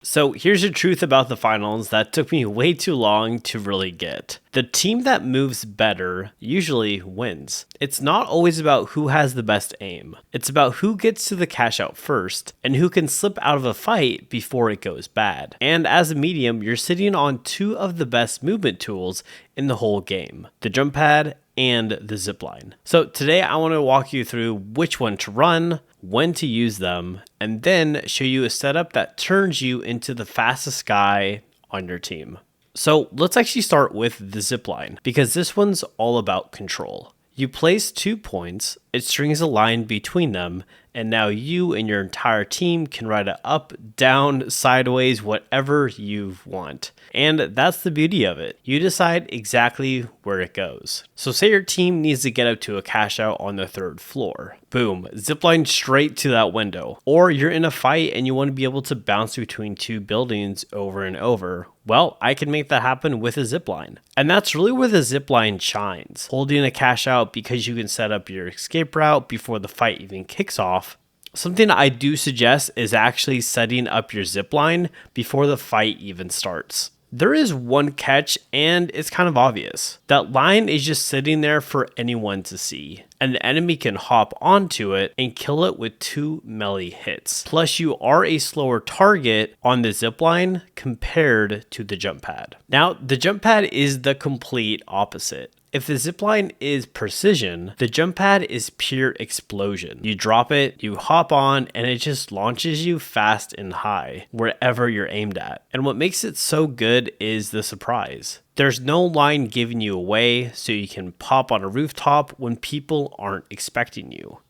So here's the truth about the finals that took me way too long to really get. The team that moves better usually wins. It's not always about who has the best aim. It's about who gets to the cash out first and who can slip out of a fight before it goes bad. And as a medium, you're sitting on two of the best movement tools in the whole game, the jump pad and the zipline. So today I want to walk you through which one to run, when to use them, and then show you a setup that turns you into the fastest guy on your team. So let's actually start with the zipline, because this one's all about control. You place 2 points, it strings a line between them, and now you and your entire team can ride it up, down, sideways, whatever you want. And that's the beauty of it. You decide exactly where it goes. So say your team needs to get up to a cash out on the 3rd floor. Boom, zipline straight to that window. Or you're in a fight and you want to be able to bounce between 2 buildings over and over. Well, I can make that happen with a zipline. And that's really where the zipline shines. Holding a cash out because you can set up your escape route before the fight even kicks off. Something I do suggest is actually setting up your zipline before the fight even starts. There is one catch, and it's kind of obvious. That line is just sitting there for anyone to see, and the enemy can hop onto it and kill it with 2 melee hits. Plus, you are a slower target on the zipline compared to the jump pad. Now, the jump pad is the complete opposite. If the zipline is precision, the jump pad is pure explosion. You drop it, you hop on, and it just launches you fast and high, wherever you're aimed at. And what makes it so good is the surprise. There's no line giving you away, so you can pop on a rooftop when people aren't expecting you.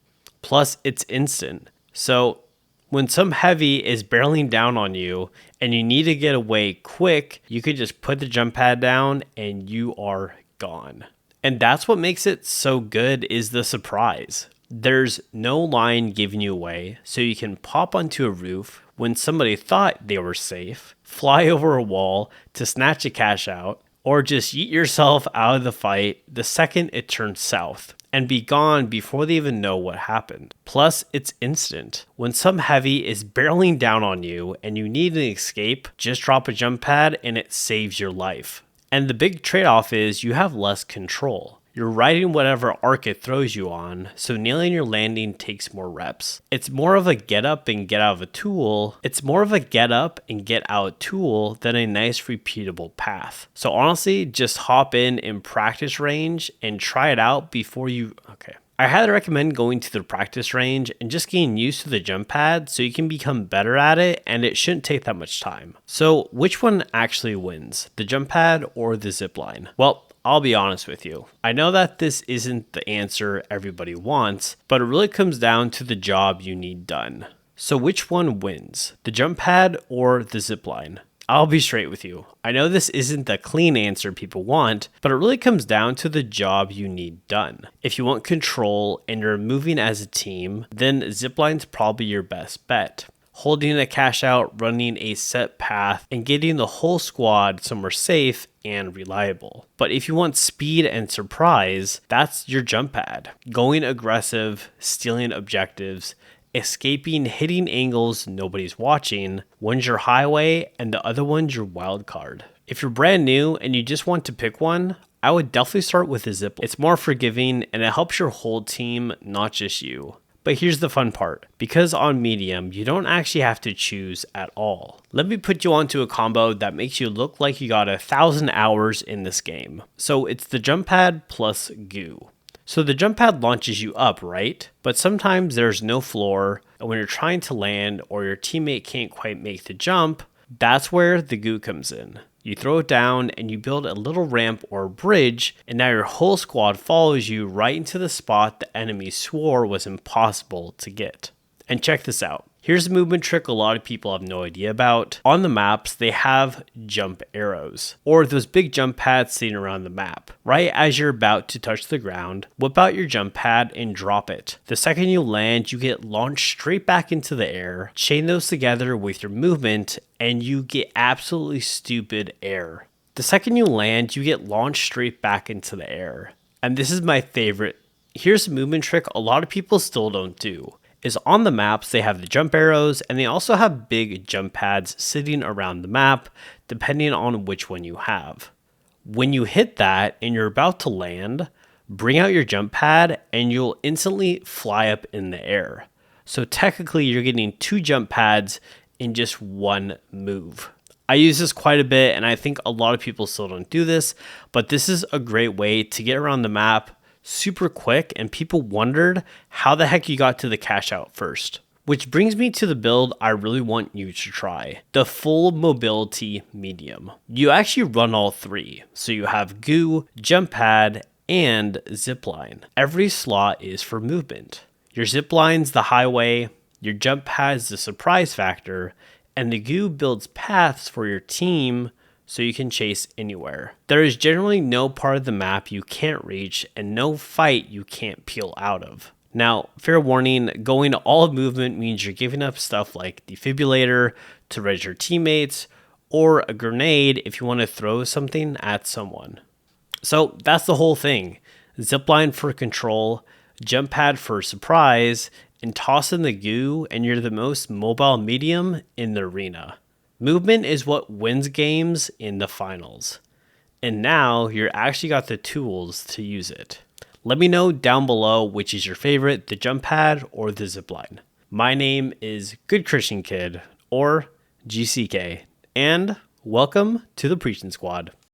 Plus, it's instant. So, when some heavy is barreling down on you and you need to get away quick, you could just put the jump pad down and you are gone. And that's what makes it so good, is the surprise. There's no line giving you away, so you can pop onto a roof when somebody thought they were safe, fly over a wall to snatch a cash out, or just yeet yourself out of the fight the second it turns south and be gone before they even know what happened. Plus, it's instant. When some heavy is barreling down on you and you need an escape, just drop a jump pad and it saves your life. And the big trade-off is you have less control. You're riding whatever arc it throws you on, so nailing your landing takes more reps. It's more of a get up and get out of a tool. It's more of a get up and get out tool than a nice repeatable path. So honestly, just hop in practice range and try it out before you, I highly recommend going to the practice range and just getting used to the jump pad so you can become better at it, and it shouldn't take that much time. So which one actually wins, the jump pad or the zipline? Well, I'll be honest with you. I know that this isn't the answer everybody wants, but it really comes down to the job you need done. So which one wins, the jump pad or the zipline? I'll be straight with you. I know this isn't the clean answer people want, but it really comes down to the job you need done. If you want control and you're moving as a team, then zipline's probably your best bet. Holding a cash out, running a set path, and getting the whole squad somewhere safe and reliable. But if you want speed and surprise, that's your jump pad. Going aggressive, stealing objectives, escaping, hitting angles nobody's watching. One's your highway and the other one's your wild card. If you're brand new and you just want to pick one, I would definitely start with the zipline. It's more forgiving and it helps your whole team, not just you. But here's the fun part. Because on medium, you don't actually have to choose at all. Let me put you onto a combo that makes you look like you got 1,000 hours in this game. So it's the jump pad plus goo. So the jump pad launches you up, right? But sometimes there's no floor, and when you're trying to land or your teammate can't quite make the jump, that's where the goo comes in. You throw it down and you build a little ramp or bridge, and now your whole squad follows you right into the spot the enemy swore was impossible to get. And check this out. Here's a movement trick a lot of people have no idea about. On the maps, they have jump arrows, or those big jump pads seen around the map. Right as you're about to touch the ground, whip out your jump pad and drop it. The second you land, you get launched straight back into the air. Chain those together with your movement, and you get absolutely stupid air. The second you land, you get launched straight back into the air. And this is my favorite. Here's a movement trick a lot of people still don't do. is on the maps, they have the jump arrows, and they also have big jump pads sitting around the map, depending on which one you have. When you hit that and you're about to land, bring out your jump pad and you'll instantly fly up in the air. So technically you're getting 2 jump pads in just one move. I use this quite a bit, and I think a lot of people still don't do this, but this is a great way to get around the map super quick, and people wondered how the heck you got to the cash out first. Which brings me to the build I really want you to try, the full mobility medium. You actually run all 3, so you have Goo, Jump Pad, and Zipline. Every slot is for movement. Your Zipline's the highway, your Jump Pad's the surprise factor, and the Goo builds paths for your team so you can chase anywhere. There is generally no part of the map you can't reach and no fight you can't peel out of. Now, fair warning, going all movement means you're giving up stuff like defibrillator to res your teammates, or a grenade if you want to throw something at someone. So that's the whole thing. Zipline for control, Jump Pad for surprise, and toss in the Goo, and you're the most mobile medium in the arena. Movement is what wins games in the finals. And now you're actually got the tools to use it. Let me know down below which is your favorite, the Jump Pad or the Zipline. My name is Good Christian Kid, or GCK, and welcome to the Preaching Squad.